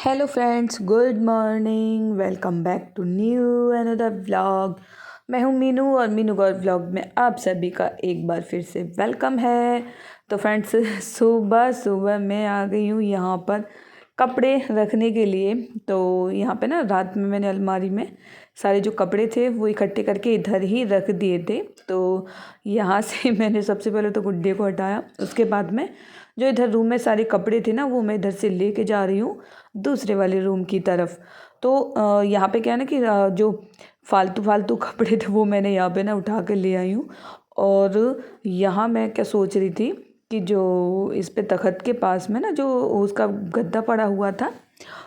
Hello friends, good morning. Welcome back to new another vlog. मैं हूँ मीनू और मीनू गौर vlog में आप सभी का एक बार फिर से वेलकम है। तो फ्रेंड्स, सुबह सुबह मैं आ गई हूँ यहाँ पर कपड़े रखने के लिए। तो यहाँ पे ना रात में मैंने अलमारी में सारे जो कपड़े थे वो इकट्ठे करके इधर ही रख दिए थे। तो यहाँ से मैंने सबसे पहले तो गुड्डे को हटाया। उसके बाद में जो इधर रूम में सारे कपड़े थे ना वो मैं इधर से लेके जा रही हूँ दूसरे वाले रूम की तरफ। तो यहाँ पे क्या है ना कि जो फालतू फालतू कपड़े थे वो मैंने यहाँ पे ना उठा कर ले आई हूँ। और यहाँ मैं क्या सोच रही थी कि जो इस पे तखत के पास में ना जो उसका गद्दा पड़ा हुआ था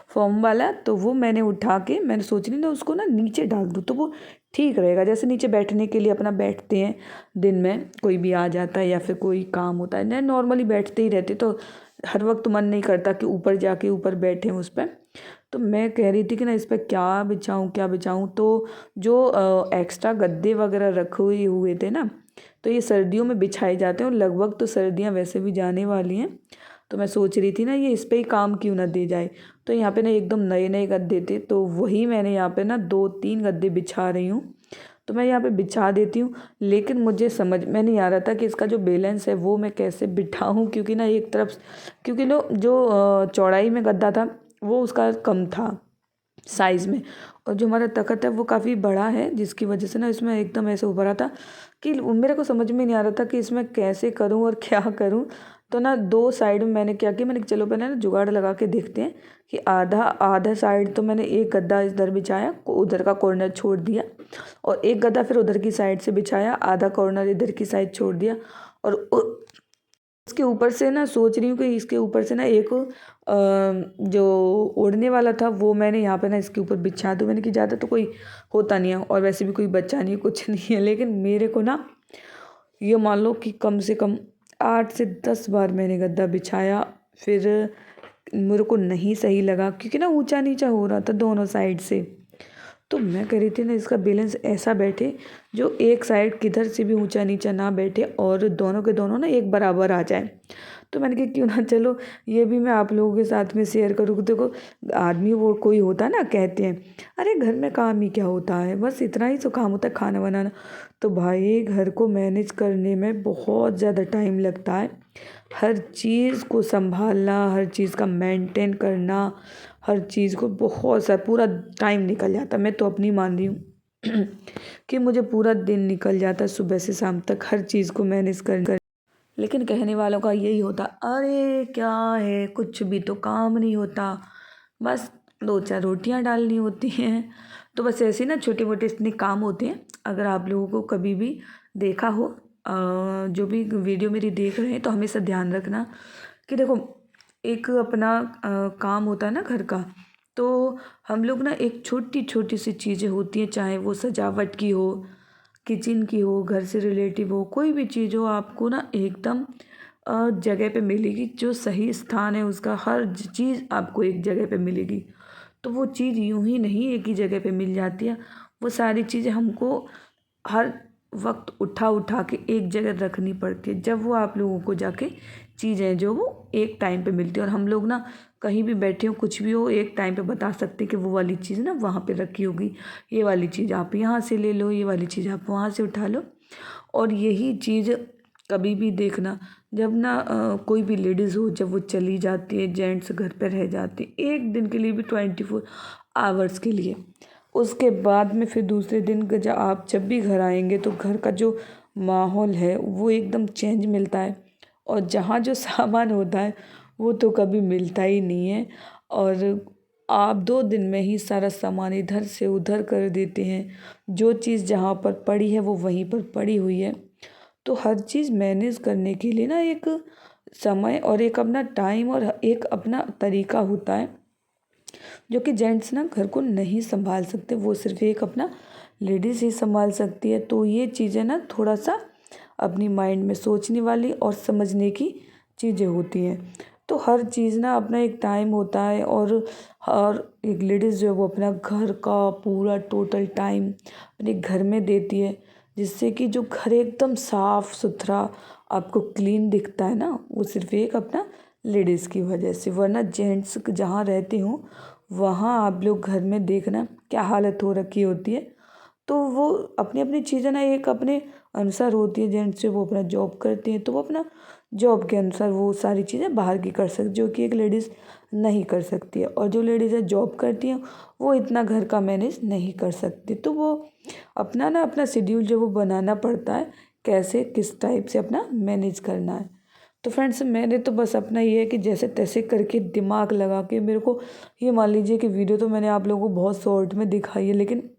फॉर्म वाला, तो वो मैंने उठा के मैंने सोच रही थी उसको ना नीचे डाल दूँ तो वो ठीक रहेगा। जैसे नीचे बैठने के लिए अपना बैठते हैं, दिन में कोई भी आ जाता है या फिर कोई काम होता है ना, नॉर्मली बैठते ही रहते, तो हर वक्त मन नहीं करता कि ऊपर जाके ऊपर बैठें उस पर। तो मैं कह रही थी कि ना इस पर क्या बिछाऊँ क्या बिछाऊँ। तो जो एक्स्ट्रा गद्दे वगैरह रखे हुए थे ना, तो ये सर्दियों में बिछाए जाते हैं और लगभग तो सर्दियाँ वैसे भी जाने वाली हैं। तो मैं सोच रही थी ना ये इस पर ही काम क्यों ना दे जाए। तो यहाँ पे ना एकदम नए नए गद्दे थे, तो वही मैंने यहाँ पे ना 2-3 गद्दे बिछा रही हूँ। तो मैं यहाँ पे बिछा देती हूँ, लेकिन मुझे समझ में नहीं आ रहा था कि इसका जो बैलेंस है वो मैं कैसे बिठाऊँ। क्योंकि ना एक तरफ, क्योंकि जो चौड़ाई में गद्दा था वो उसका कम था साइज़ में, और जो हमारा तख़्त है वो काफ़ी बड़ा है, जिसकी वजह से ना इसमें एकदम ऐसे उभरा था कि मेरे को समझ में नहीं आ रहा था कि इसमें कैसे करूं और क्या करूं। तो ना दो साइड में मैंने क्या किया, मैंने चलो पहले ना जुगाड़ लगा के देखते हैं कि आधा आधा साइड तो मैंने एक गद्दा इधर बिछाया, उधर का कॉर्नर छोड़ दिया, और एक गद्दा फिर उधर की साइड से बिछाया, आधा कॉर्नर इधर की साइड छोड़ दिया। और इसके ऊपर से ना सोच रही हूँ कि इसके ऊपर से ना एक जो ओढ़ने वाला था वो मैंने यहाँ पे ना इसके ऊपर बिछा दूँ। मैंने कि ज़्यादा तो कोई होता नहीं है और वैसे भी कोई बच्चा नहीं है, कुछ नहीं है। लेकिन मेरे को ना ये मान लो कि कम से कम 8 से 10 बार मैंने गद्दा बिछाया, फिर मेरे को नहीं सही लगा क्योंकि ना ऊंचा नीचा हो रहा था दोनों साइड से। तो मैं कह रही थी ना इसका बैलेंस ऐसा बैठे जो एक साइड किधर से भी ऊंचा नीचा ना बैठे और दोनों के दोनों ना एक बराबर आ जाए। तो मैंने कहा क्यों ना, चलो ये भी मैं आप लोगों के साथ में शेयर करूँ। देखो, आदमी वो कोई होता है ना, कहते हैं अरे घर में काम ही क्या होता है, बस इतना ही तो काम होता है, खाना बनाना। तो भाई घर को मैनेज करने में बहुत ज़्यादा टाइम लगता है। हर चीज़ को संभालना, हर चीज़ का मेंटेन करना, हर चीज़ को बहुत सा पूरा टाइम निकल जाता है। मैं तो अपनी मान रही हूँ कि मुझे पूरा दिन निकल जाता है सुबह से शाम तक हर चीज़ को मैनेज कर। लेकिन कहने वालों का यही होता, अरे क्या है, कुछ भी तो काम नहीं होता, बस 2-4 रोटियां डालनी होती हैं। तो बस ऐसे ना छोटे मोटे इतने काम होते हैं। अगर आप लोगों को कभी भी देखा हो, जो भी वीडियो मेरी देख रहे हैं, तो हमेशा ध्यान रखना कि देखो एक अपना काम होता है ना घर का। तो हम लोग ना एक छोटी छोटी सी चीज़ें होती हैं, चाहे वो सजावट की हो, किचन की हो, घर से रिलेटिव हो, कोई भी चीज़ हो, आपको ना एकदम जगह पे मिलेगी। जो सही स्थान है उसका, हर चीज़ आपको एक जगह पे मिलेगी। तो वो चीज़ यूं ही नहीं एक ही जगह पे मिल जाती है। वो सारी चीज़ें हमको हर वक्त उठा उठा के एक जगह रखनी पड़ती है, जब वो आप लोगों को जाके चीज़ें जो वो एक टाइम पे मिलती है। और हम लोग ना कहीं भी बैठे हो, कुछ भी हो, एक टाइम पे बता सकते हैं कि वो वाली चीज़ ना वहाँ पे रखी होगी, ये वाली चीज़ आप यहाँ से ले लो, ये वाली चीज़ आप वहाँ से उठा लो। और यही चीज़ कभी भी देखना, जब ना कोई भी लेडीज़ हो, जब वो चली जाती है, जेंट्स घर पे रह जाते हैं एक दिन के लिए भी, 24 आवर्स के लिए, उसके बाद में फिर दूसरे दिन जब आप जब भी घर आएंगे तो घर का जो माहौल है वो एकदम चेंज मिलता है। और जहाँ जो सामान होता है वो तो कभी मिलता ही नहीं है। और आप 2 दिन में ही सारा सामान इधर से उधर कर देते हैं। जो चीज़ जहाँ पर पड़ी है वो वहीं पर पड़ी हुई है। तो हर चीज़ मैनेज करने के लिए ना एक समय और एक अपना टाइम और एक अपना तरीका होता है, जो कि जेंट्स ना घर को नहीं संभाल सकते, वो सिर्फ एक अपना लेडीज़ ही संभाल सकती है। तो ये चीज़ें ना थोड़ा सा अपनी माइंड में सोचने वाली और समझने की चीज़ें होती हैं। तो हर चीज़ ना अपना एक टाइम होता है, और हर एक लेडीज़ जो है वो अपना घर का पूरा टोटल टाइम अपने घर में देती है, जिससे कि जो घर एकदम साफ़ सुथरा आपको क्लीन दिखता है ना, वो सिर्फ एक अपना लेडीज़ की वजह से, वरना जेंट्स जहाँ रहते हों वहाँ आप लोग घर में देखना क्या हालत हो रखी होती है। तो वो अपनी अपनी चीज़ें ना एक अपने अनुसार होती है। जेंट्स से वो अपना जॉब करती हैं तो वो अपना जॉब के अनुसार वो सारी चीज़ें बाहर की कर सकती, जो कि एक लेडीज़ नहीं कर सकती है। और जो लेडीज़ें जॉब करती हैं वो इतना घर का मैनेज नहीं कर सकती, तो वो अपना शेड्यूल जो वो बनाना पड़ता है, कैसे किस टाइप से अपना मैनेज करना है। तो फ्रेंड्स मैंने तो बस अपना ये है कि जैसे तैसे करके दिमाग लगा के, मेरे को ये मान लीजिए कि वीडियो तो मैंने आप लोगों को बहुत शॉर्ट में दिखाई है, लेकिन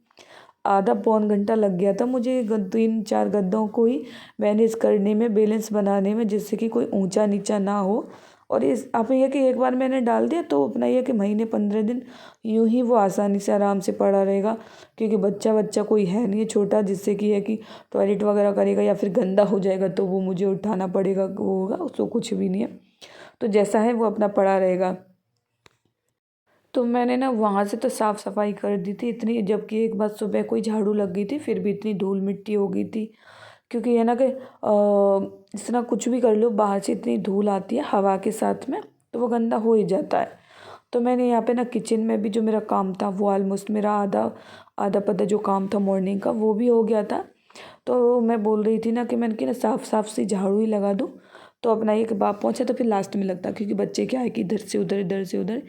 आधा पौन घंटा लग गया था मुझे 3-4 गद्दों को ही मैनेज करने में, बैलेंस बनाने में, जिससे कि कोई ऊंचा नीचा ना हो। और इस आप ये कि एक बार मैंने डाल दिया तो अपना ये कि महीने 15 दिन यूं ही वो आसानी से आराम से पड़ा रहेगा, क्योंकि बच्चा कोई है नहीं है छोटा, जिससे कि है कि टॉयलेट वगैरह करेगा या फिर गंदा हो जाएगा तो वो मुझे उठाना पड़ेगा, वो होगा, उसको कुछ भी नहीं है। तो जैसा है वो अपना पड़ा रहेगा। तो मैंने ना वहाँ से तो साफ़ सफाई कर दी थी इतनी, जबकि एक बार सुबह कोई झाड़ू लग गई थी फिर भी इतनी धूल मिट्टी हो गई थी। क्योंकि ये ना कि इतना कुछ भी कर लो बाहर से इतनी धूल आती है हवा के साथ में, तो वो गंदा हो ही जाता है। तो मैंने यहाँ पे ना किचन में भी जो मेरा काम था वो ऑलमोस्ट मेरा आधा आधा पता जो काम था मॉर्निंग का वो भी हो गया था। तो मैं बोल रही थी ना कि मैंने कि ना साफ़ साफ़ सी झाड़ू ही लगा दूँ, तो अपना ये कि बाप पहुँचा तो फिर लास्ट में लगता, क्योंकि बच्चे क्या है कि इधर से उधर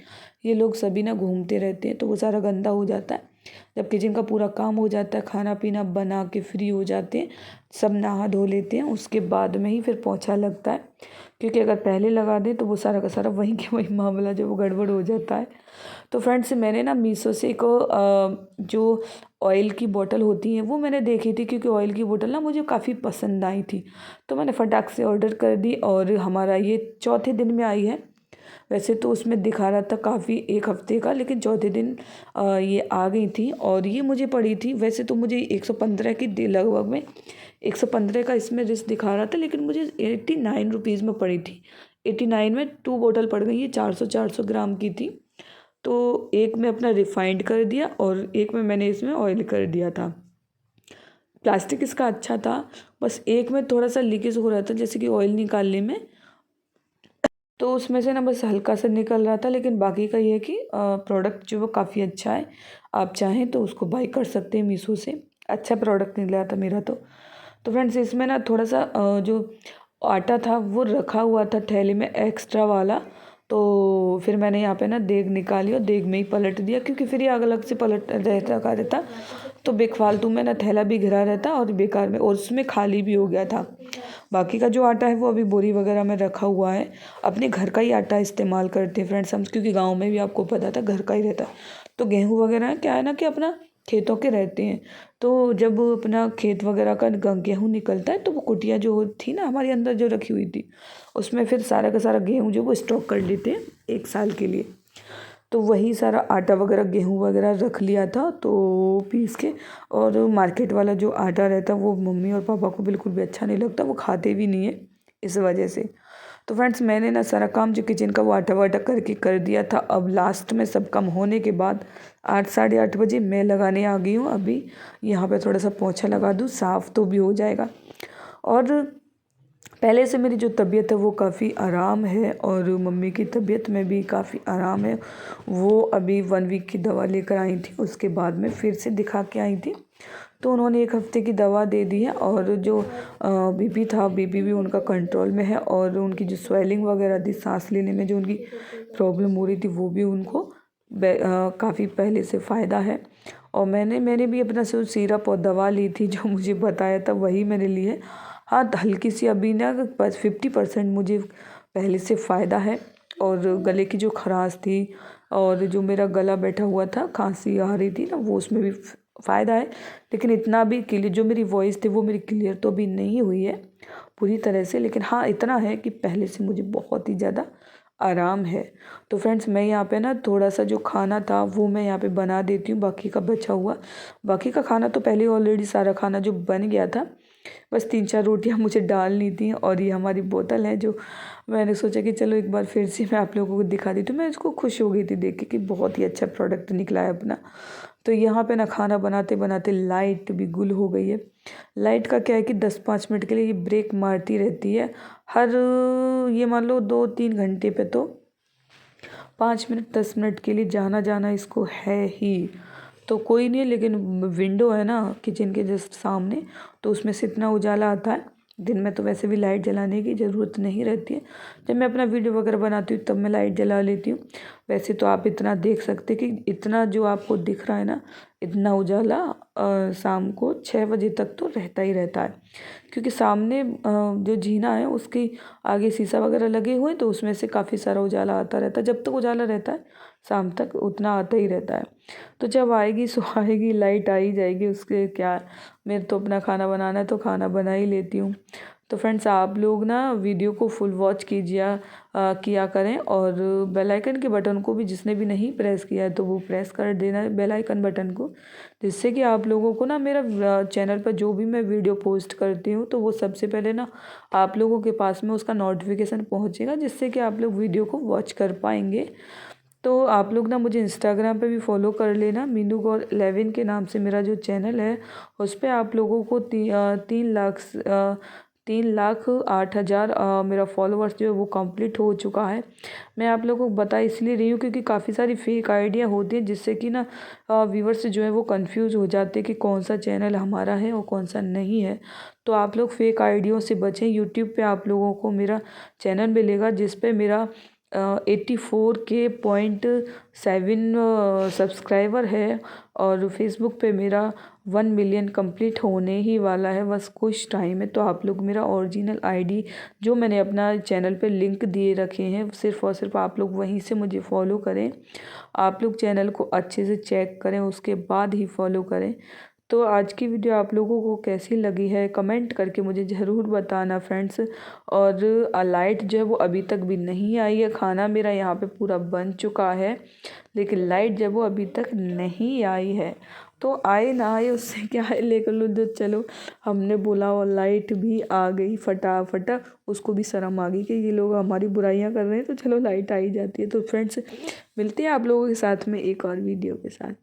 ये लोग सभी ना घूमते रहते हैं तो वो सारा गंदा हो जाता है। जब किचन का पूरा काम हो जाता है, खाना पीना बना के फ्री हो जाते हैं, सब नहा धो लेते हैं, उसके बाद में ही फिर पोंछा लगता है। क्योंकि अगर पहले लगा दें तो वो सारा का सारा वहीं के वहीं मामला जो वो गड़बड़ हो जाता है। तो फ्रेंड्स मैंने ना मीशो से एक जो ऑयल की बोतल होती है वो मैंने देखी थी, क्योंकि ऑयल की बोतल ना मुझे काफ़ी पसंद आई थी। तो मैंने फटाक से ऑर्डर कर दी और हमारा ये चौथे दिन में आई है। वैसे तो उसमें दिखा रहा था काफ़ी 1 हफ्ते का, लेकिन चौथे दिन ये आ गई थी। और ये मुझे पड़ी थी, वैसे तो मुझे 115 की लगभग में 115 का इसमें रिस्क दिखा रहा था, लेकिन मुझे 89 रुपीज़ में पड़ी थी। 89 में 2 बोतल पड़ गई, ये 400 ग्राम की थी। तो एक में अपना रिफाइंड कर दिया और एक में मैंने इसमें ऑयल कर दिया था। प्लास्टिक इसका अच्छा था, बस एक में थोड़ा सा लीकेज हो रहा था जैसे कि ऑयल निकालने में, तो उसमें से ना बस हल्का सा निकल रहा था। लेकिन बाकी का ये है कि प्रोडक्ट जो वो काफ़ी अच्छा है, आप चाहें तो उसको बाई कर सकते हैं मीशो से। अच्छा प्रोडक्ट निकला था मेरा तो फ्रेंड्स इसमें ना थोड़ा सा जो आटा था वो रखा हुआ था थैली में एक्स्ट्रा वाला, तो फिर मैंने यहाँ पे ना देग निकाली और देग में ही पलट दिया, क्योंकि फिर ये अलग से पलट रहता तो बेफालतू में ना थैला भी घिरा रहता और बेकार में, और उसमें खाली भी हो गया था। बाकी का जो आटा है वो अभी बोरी वगैरह में रखा हुआ है। अपने घर का ही आटा इस्तेमाल करते हैं फ्रेंड्स हम, क्योंकि गाँव में भी आपको पता था घर का ही रहता। तो गेहूँ वगैरह क्या है ना कि अपना खेतों के रहते हैं, तो जब अपना खेत वगैरह का गेहूँ निकलता है तो वो कुटिया जो थी ना हमारे अंदर जो रखी हुई थी, उसमें फिर सारा का सारा गेहूँ जो वो स्टॉक कर लेते हैं 1 साल के लिए। तो वही सारा आटा वगैरह गेहूँ वगैरह रख लिया था तो पीस के। और मार्केट वाला जो आटा रहता है वो मम्मी और पापा को बिल्कुल भी अच्छा नहीं लगता, वो खाते भी नहीं है इस वजह से। तो फ्रेंड्स मैंने ना सारा काम जो किचन का वो आटा वाटा करके कर दिया था। अब लास्ट में सब काम होने के बाद 8 साढ़े 8 बजे मैं लगाने आ गई हूँ। अभी यहाँ पे थोड़ा सा पोंछा लगा दूँ, साफ़ तो भी हो जाएगा। और पहले से मेरी जो तबीयत है वो काफ़ी आराम है, और मम्मी की तबीयत में भी काफ़ी आराम है। वो अभी 1 वीक की दवा लेकर आई थी, उसके बाद में फिर से दिखा के आई थी, तो उन्होंने 1 हफ्ते की दवा दे दी है। और जो बीपी था, बीपी भी उनका कंट्रोल में है, और उनकी जो स्वेलिंग वगैरह थी, सांस लेने में जो उनकी प्रॉब्लम हो रही थी वो भी उनको काफ़ी पहले से फ़ायदा है। और मैंने भी अपना सिरप और दवा ली थी जो मुझे बताया था वही मैंने ली है। हाँ हल्की सी अभी ना बस 50% मुझे पहले से फ़ायदा है। और गले की जो खराश थी और जो मेरा गला बैठा हुआ था, खांसी आ रही थी ना, वो उसमें भी फ़ायदा है। लेकिन इतना भी क्लियर जो मेरी वॉइस थी वो मेरी क्लियर तो अभी नहीं हुई है पूरी तरह से, लेकिन हाँ इतना है कि पहले से मुझे बहुत ही ज़्यादा आराम है। तो फ्रेंड्स मैं यहाँ पे ना थोड़ा सा जो खाना था वो मैं यहाँ पे बना देती हूँ, बाकी का बचा हुआ। बाकी का खाना तो पहले ऑलरेडी सारा खाना जो बन गया था, बस 3-4 रोटियाँ मुझे डालनी थी। और ये हमारी बोतल है जो मैंने सोचा कि चलो एक बार फिर से मैं आप लोगों को दिखा दी, तो मैं इसको खुश हो गई थी देख के कि बहुत ही अच्छा प्रोडक्ट निकला है अपना। तो यहाँ पे ना खाना बनाते बनाते लाइट भी गुल हो गई है। लाइट का क्या है कि 10-5 मिनट के लिए ये ब्रेक मारती रहती है, हर ये मान लो 2-3 घंटे पे तो 5 मिनट 10 मिनट के लिए जाना जाना इसको है ही। तो कोई नहीं, लेकिन विंडो है ना किचन के जस्ट सामने, तो उसमें से इतना उजाला आता है। दिन में तो वैसे भी लाइट जलाने की ज़रूरत नहीं रहती है, जब मैं अपना वीडियो वगैरह बनाती हूँ तब मैं लाइट जला लेती हूँ। वैसे तो आप इतना देख सकते कि इतना जो आपको दिख रहा है ना, इतना उजाला शाम को 6 बजे तक तो रहता ही रहता है, क्योंकि सामने जो जीना है उसके आगे शीशा वगैरह लगे हुए हैं, तो उसमें से काफ़ी सारा उजाला आता रहता है। जब तक उजाला रहता है शाम तक उतना आता ही रहता है। तो जब आएगी सो आएगी, लाइट आ ही जाएगी, उसके क्या। मेरे तो अपना खाना बनाना है तो खाना बना ही लेती हूँ। तो फ्रेंड्स आप लोग ना वीडियो को फुल वॉच किया करें, और बेल आइकन के बटन को भी जिसने भी नहीं प्रेस किया है तो वो प्रेस कर देना बेल आइकन बटन को, जिससे कि आप लोगों को ना मेरा चैनल पर जो भी मैं वीडियो पोस्ट करती हूँ तो वो सबसे पहले ना आप लोगों के पास में उसका नोटिफिकेशन पहुँचेगा, जिससे कि आप लोग वीडियो को वॉच कर पाएंगे। तो आप लोग ना मुझे इंस्टाग्राम पे भी फॉलो कर लेना, मीनू गौर 11 के नाम से मेरा जो चैनल है उस पर आप लोगों को 3,08,000 मेरा फॉलोअर्स जो है वो कंप्लीट हो चुका है। मैं आप लोगों को बता इसलिए रही हूँ क्योंकि काफ़ी सारी फेक आइडिया होती है, जिससे कि ना व्यूवर्स जो है वो कंफ्यूज हो जाते हैं कि कौन सा चैनल हमारा है और कौन सा नहीं है। तो आप लोग फेक आइडियों से बचें। यूट्यूब पे आप लोगों को मेरा चैनल मिलेगा जिस पे मेरा 84K.7 सब्सक्राइबर है, और फेसबुक पे मेरा 1 मिलियन कंप्लीट होने ही वाला है, बस कुछ टाइम है। तो आप लोग मेरा ओरिजिनल आईडी जो मैंने अपना चैनल पे लिंक दिए रखे हैं सिर्फ़ और सिर्फ आप लोग वहीं से मुझे फॉलो करें। आप लोग चैनल को अच्छे से चेक करें, उसके बाद ही फॉलो करें। तो आज की वीडियो आप लोगों को कैसी लगी है कमेंट करके मुझे ज़रूर बताना फ्रेंड्स। और लाइट जो है वो अभी तक भी नहीं आई है। खाना मेरा यहाँ पे पूरा बन चुका है, लेकिन लाइट जब वो अभी तक नहीं आई है। तो आए ना आए उससे क्या है, लेकर लो जो चलो, हमने बोला और लाइट भी आ गई फटाफट। उसको भी शर्म आ गई कि ये लोग हमारी बुराइयां कर रहे हैं, तो चलो लाइट आ ही जाती है। तो फ्रेंड्स मिलते हैं आप लोगों के साथ में एक और वीडियो के साथ।